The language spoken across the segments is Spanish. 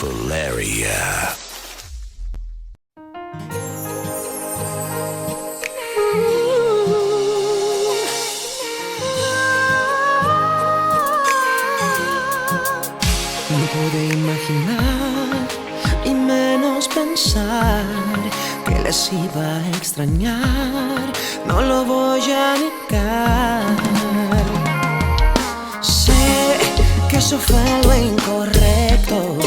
Valeria. No pude imaginar y menos pensar que les iba a extrañar, no lo voy a negar. Sé que eso fue lo incorrecto,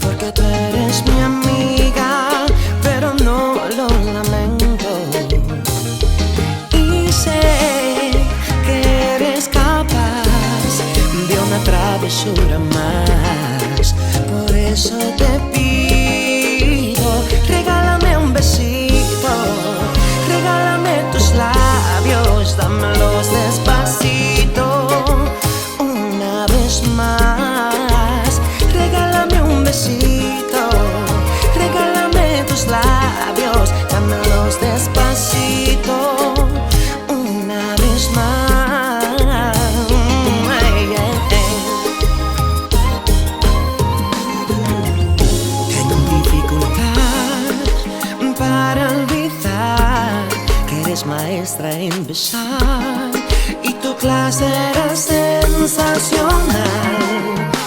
porque tú eres mi amiga, pero no lo lamento. Y sé que eres capaz de una travesura más, por eso te pido, regálame un besito, regálame tus labios, dámelos despacito, una vez más. Regálame un besito, regálame tus labios, dámelos despacito, una vez más. Tengo dificultad para olvidar que eres maestra en besar y tu clase era sensacional,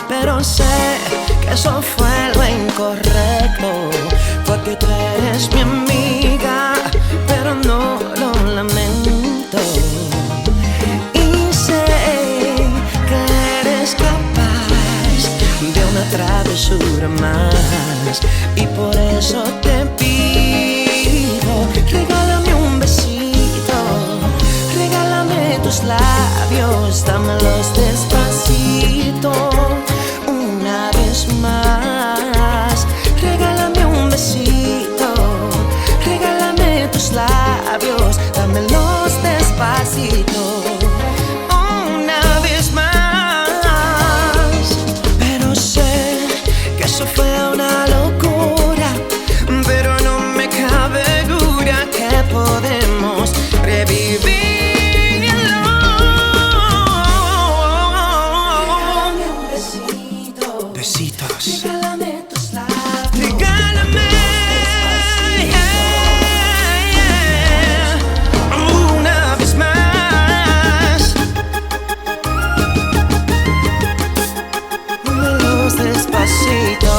pero sé que eso fue lo incorrecto, porque tú eres mi amiga, pero no lo lamento. Y sé que eres capaz de una travesura más, y por eso te pido, regálame un besito, regálame tus labios, dámelos despacito, una vez más. Regálame un besito, regálame tus labios, dámelos despacito, una vez más. Pero sé que eso fue una locura, pero no me cabe duda que podemos revivirlo. Regálame un besito, besitos, regálame tus labios, regálame una vez más. Dámelos despacito.